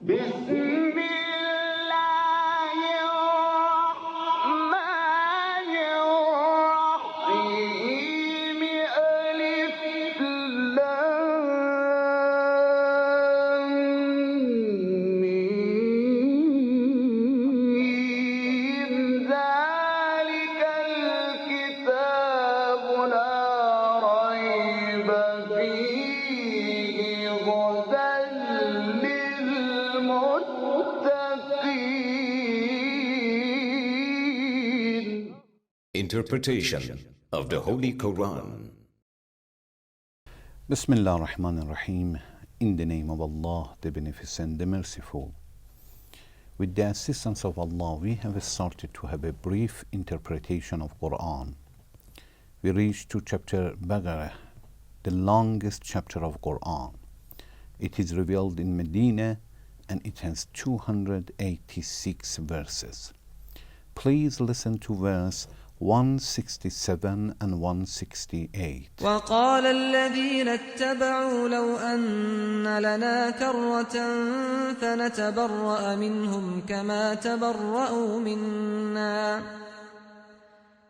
بسم الله الرحمن الرحيم ألف لام ميم ذلك الكتاب لا ريب فيه هدى للمتقين. Interpretation of the Holy Quran. Bismillah ar-Rahman ar-Rahim. In the name of Allah, the Beneficent, the Merciful. With the assistance of Allah, we have started to have a brief interpretation of Quran. We reached to chapter Baqara, the longest chapter of Quran. It is revealed in Medina and it has 286 verses. Please listen to verse 167 and 168. وقال الذين اتبعوا لو أن لنا كرة فنتبرأ منهم كما تبرأوا منا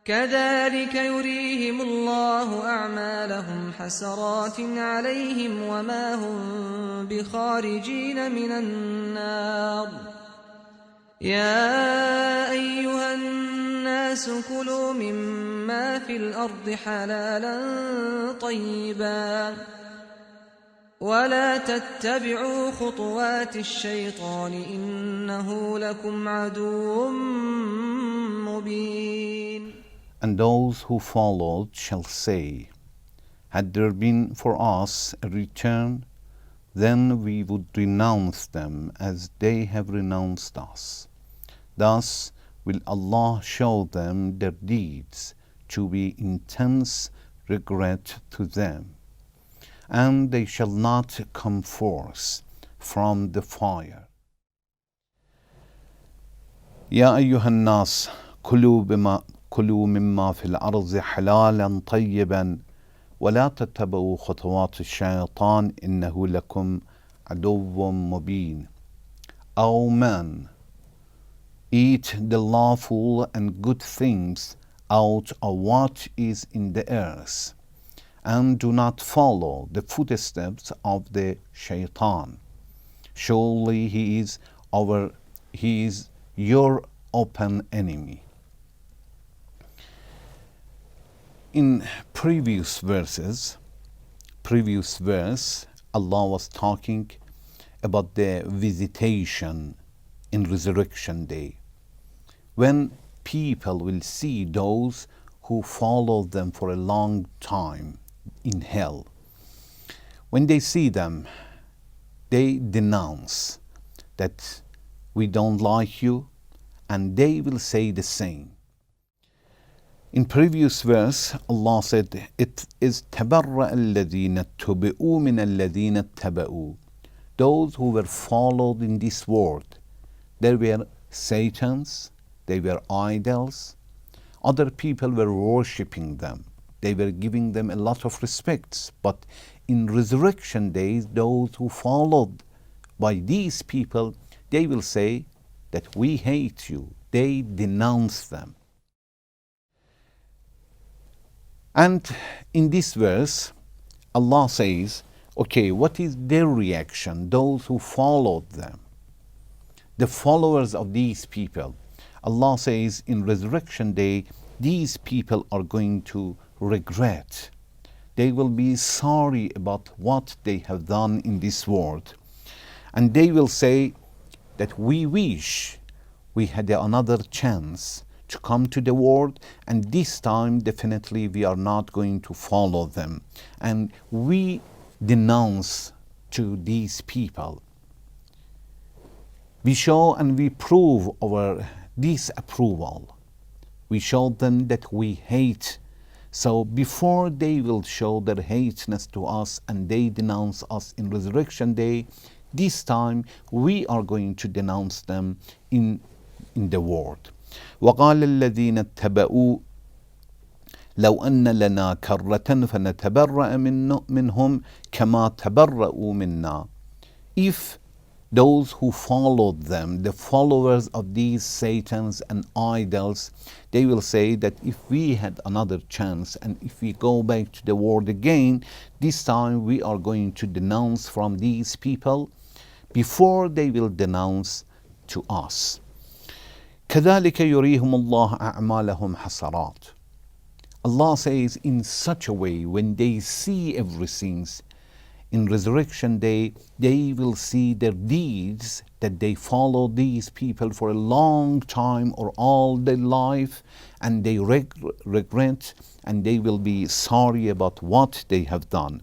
كذلك يريهم الله أعمالهم حسرات عليهم وما هم بخارجين من النار يا أيها الناس كلوا مما في الأرض حلالا طيبا ولا تتبعوا خطوات الشيطان إنه لكم عدو مبين. And those who followed shall say, had there been for us a return, then we would renounce them as they have renounced us. Thus will Allah show them their deeds to be intense regret to them, and they shall not come forth from the fire. يا أيها الناس كلوا مما في الأرض حلالا طيبا ولا تتبعوا خطوات الشيطان إنه لكم عدو مبين. O man, eat the lawful and good things out of what is in the earth, and do not follow the footsteps of the shaitan. Surely he is your open enemy. In previous verse, Allah was talking about the visitation in Resurrection Day, when people will see those who followed them for a long time in hell. When they see them, they denounce that we don't like you, and they will say the same. In previous verse, Allah said, it is تَبَرَّأَ الَّذِينَ اتَّبَعُوا مِنَ الَّذِينَ اتَّبَعُوا. Those who were followed in this world, they were Satans, they were idols, other people were worshipping them, they were giving them a lot of respects. But in resurrection days, those who followed by these people, they will say that we hate you. They denounce them. And in this verse, Allah says, okay, what is their reaction, those who followed them, the followers of these people? Allah says in Resurrection Day, these people are going to regret. They will be sorry about what they have done in this world. And they will say that we wish we had another chance to come to the world, and this time definitely we are not going to follow them. And we denounce to these people. We show and we prove our disapproval. We show them that we hate. So before they will show their hateness to us and they denounce us in Resurrection Day, this time we are going to denounce them in the world. وقال الذين اتبعوا لو أن لنا كرة فنتبرأ منهم كما تبرأوا منا. If those who followed them, the followers of these Satans and idols, they will say that if we had another chance and if we go back to the world again, this time we are going to denounce from these people before they will denounce to us. كذلك يريهم الله أعمالهم حسرات. Allah says in such a way, when they see everything in resurrection day, they will see their deeds that they follow these people for a long time or all their life, and they regret and they will be sorry about what they have done.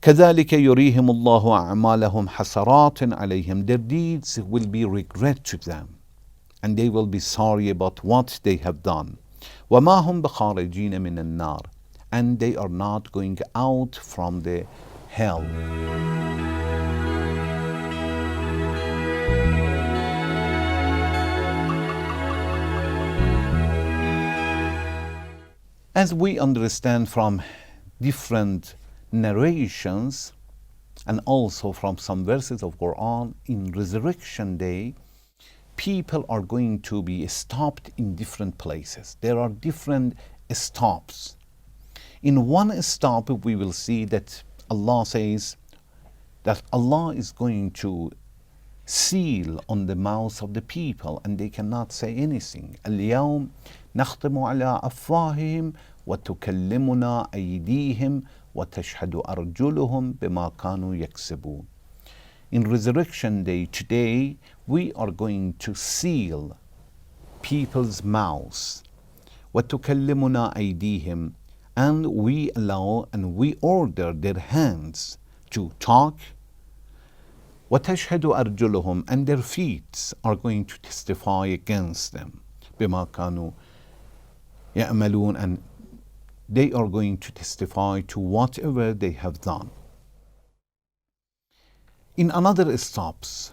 كذلك يريهم الله أعمالهم حسرات عليهم. Their deeds will be regret to them, and they will be sorry about what they have done. وما هم بخارجين من النار. And they are not going out from the hell. As we understand from different narrations and also from some verses of Quran, in resurrection day, people are going to be stopped in different places. There are different stops. In one stop, we will see that Allah says that Allah is going to seal on the mouths of the people and they cannot say anything. اليوم نختم على أفواههم وتكلمنا أيديهم وتشهد أرجلهم بما كانوا يكسبون. In resurrection day today, we are going to seal people's mouths. وتكلمنا أيديهم. And we allow and we order their hands to talk. وَتَشْهَدُ أَرْجُلُهُم. And their feet are going to testify against them. بِمَا كَانُوا يَعْمَلُونَ. And they are going to testify to whatever they have done. In another stops,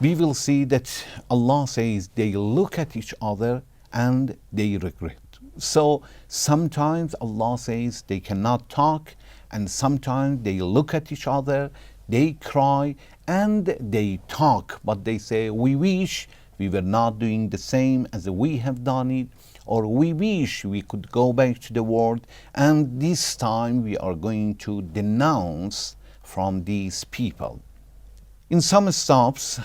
we will see that Allah says they look at each other and they regret. So sometimes Allah says they cannot talk, and sometimes they look at each other, they cry, and they talk, but they say, we wish we were not doing the same as we have done it, or we wish we could go back to the world, and this time we are going to denounce from these people. In some stops,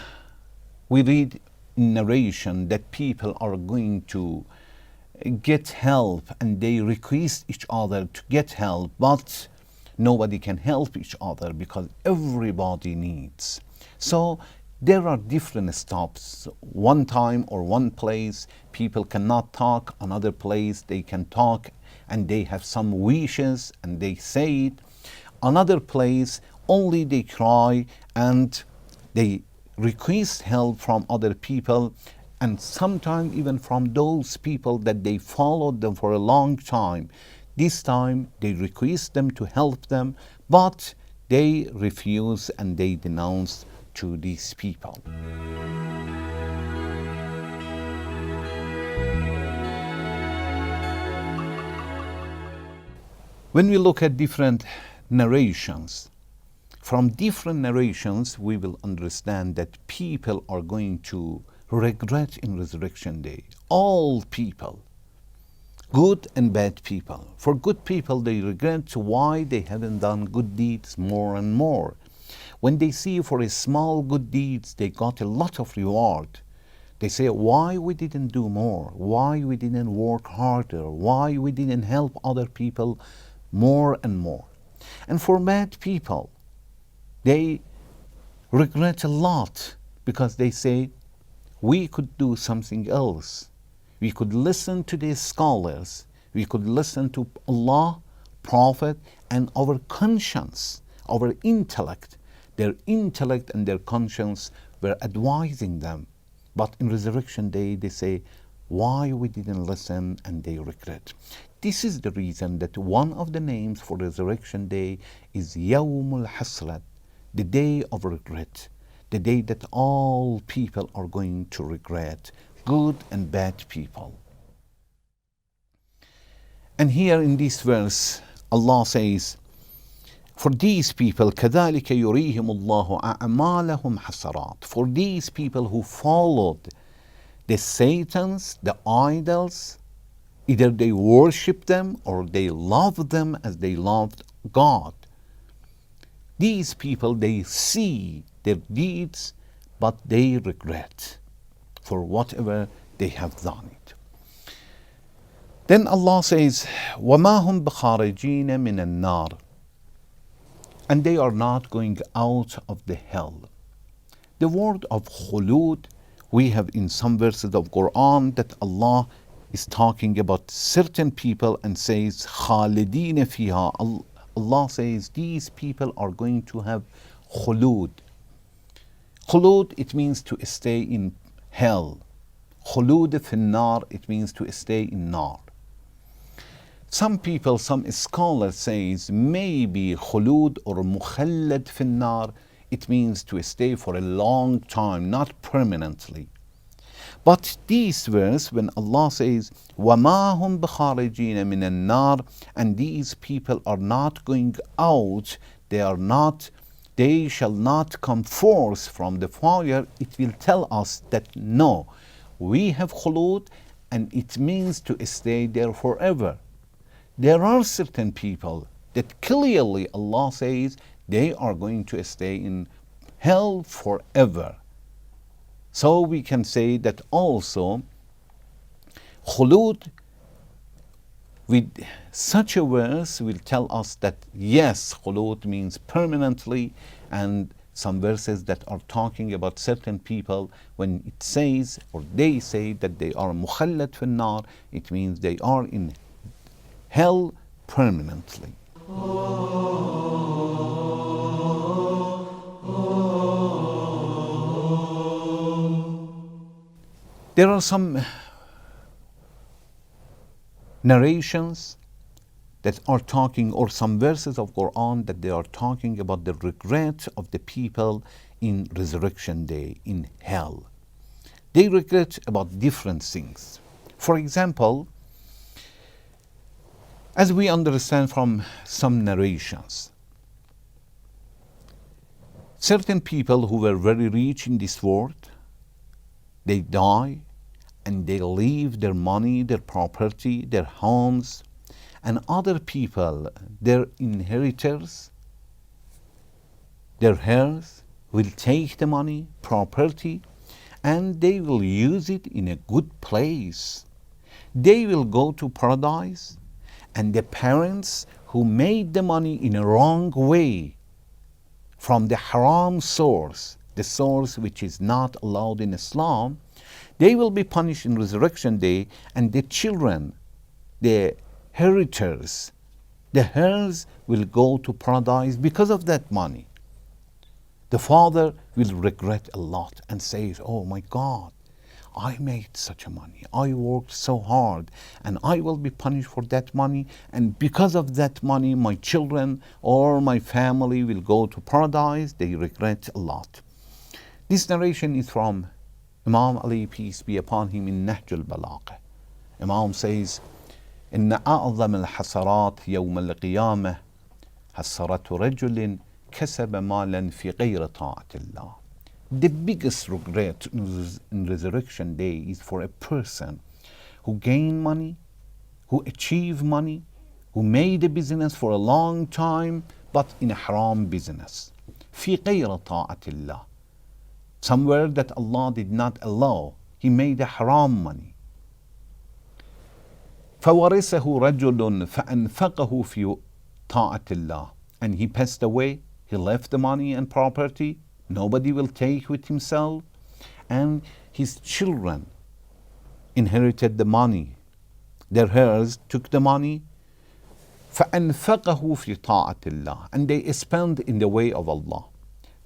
we read in narration that people are going to get help and they request each other to get help, but nobody can help each other because everybody needs. So there are different stops. One time or one place people cannot talk, another place they can talk and they have some wishes and they say it. Another place only they cry and they request help from other people, and sometimes even from those people that they followed them for a long time. This time they request them to help them, but they refuse and they denounce to these people. When we look at different narrations, from different narrations we will understand that people are going to regret in resurrection day. All people, good and bad people. For good people, they regret why they haven't done good deeds more and more. When they see for a small good deeds, they got a lot of reward. They say, why we didn't do more? Why we didn't work harder? Why we didn't help other people more and more? And for bad people, they regret a lot because they say, we could do something else. We could listen to these scholars. We could listen to Allah, Prophet, and our conscience, our intellect. Their intellect and their conscience were advising them. But in resurrection day, they say, why we didn't listen, and they regret. This is the reason that one of the names for resurrection day is Yawmul Hasrat, the day of regret, the day that all people are going to regret, good and bad people. And here in this verse, Allah says, For these people, كَذَلِكَ يُرِيهِمُ اللَّهُ أَعْمَالَهُمْ حَسَرَاتٍ. For these people who followed the Satans, the idols, either they worship them or they love them as they loved God. These people, they see their deeds, but they regret for whatever they have done it. Then Allah says, وَمَا هُمْ بِخَارِجِينَ مِنَ النَّارِ. And they are not going out of the hell. The word of khulud, we have in some verses of Quran that Allah is talking about certain people and says, خَالِدِينَ فِيهَا. Allah says these people are going to have khulud. Khulud, it means to stay in hell. Khulud fi nar, it means to stay in nar. Some people, some scholars says maybe khulud or mukhallad fi nar, it means to stay for a long time, not permanently. But this verse, when Allah says, وَمَا هُمْ بِخَارِجِينَ مِنَ النَّارِ, and these people are not going out, they shall not come forth from the fire, it will tell us that no, we have khulud and it means to stay there forever. There are certain people that clearly Allah says they are going to stay in hell forever. So we can say that also khulud with such a verse will tell us that yes, khulud means permanently, and some verses that are talking about certain people, when it says or they say that they are mukhallad fi nar, it means they are in hell permanently. There are some narrations that are talking, or some verses of Quran that they are talking about the regret of the people in resurrection day, in hell. They regret about different things. For example, as we understand from some narrations, certain people who were very rich in this world, they die and they leave their money, their property, their homes, and other people, their inheritors, their heirs, will take the money, property, and they will use it in a good place. They will go to paradise, and the parents who made the money in a wrong way from the haram source, the source which is not allowed in Islam, they will be punished in resurrection day, and the children, the inheritors, the heirs will go to paradise because of that money. The father will regret a lot and says, oh my God, I made such a money, I worked so hard, and I will be punished for that money, and because of that money my children or my family will go to paradise. They regret a lot. This narration is from Imam Ali, peace be upon him, in Nahj al-Balagha. Imam says, إن أعظم الحسرات يوم القيامة حسرة رجل كسب مالا في غير طاعة الله. The biggest regret in resurrection day is for a person who gained money, who achieved money, who made a business for a long time, but in a haram business. في غير طاعة الله. Somewhere that Allah did not allow. He made a haram money. فورثه رجل فأنفقه في طاعة الله. And he passed away. He left the money and property. Nobody will take with himself. And his children inherited the money. Their heirs took the money. فأنفقه في طاعة الله. And they spent in the way of Allah.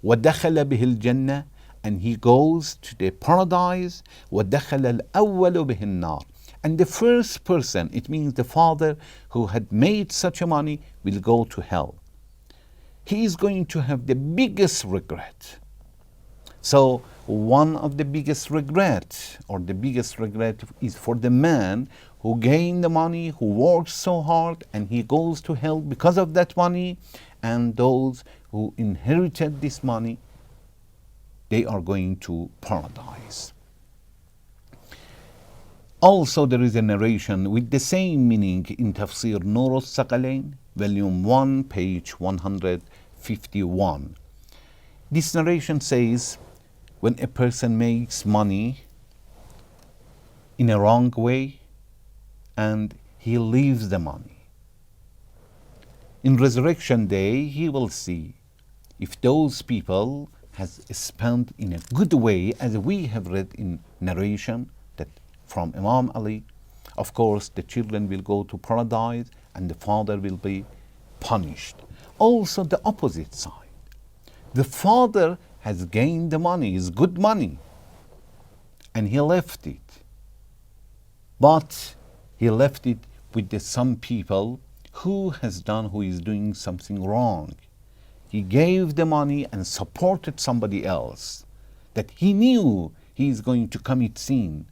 ودخل به الجنة. And he goes to the paradise. ودخل الأول به النار. And the first person, it means the father who had made such a money, will go to hell. He is going to have the biggest regret. So one of the biggest regret, or the biggest regret, is for the man who gained the money, who worked so hard, and he goes to hell because of that money. and those who inherited this money, they are going to paradise. Also, there is a narration with the same meaning in Tafsir Nur al-Saqalain, volume 1, page 151. This narration says, when a person makes money in a wrong way and he leaves the money, in resurrection day he will see if those people has spent in a good way, as we have read in narration that from Imam Ali. Of course, the children will go to paradise and the father will be punished. Also the opposite side. The father has gained the money, is good money, and he left it. But he left it with some people who is doing something wrong. He gave the money and supported somebody else that he knew he is going to commit sin.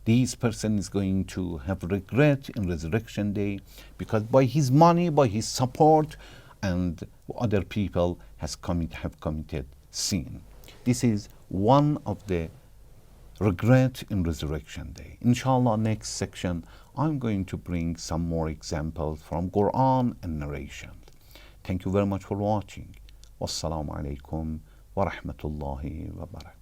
This person is going to have regret in resurrection day, because by his money, by his support, and other people have committed sin. This is one of the regret in resurrection day. Inshallah, next section I'm going to bring some more examples from Quran and narration. Thank you very much for watching. Wassalamu alaikum wa rahmatullahi wa barakatuh.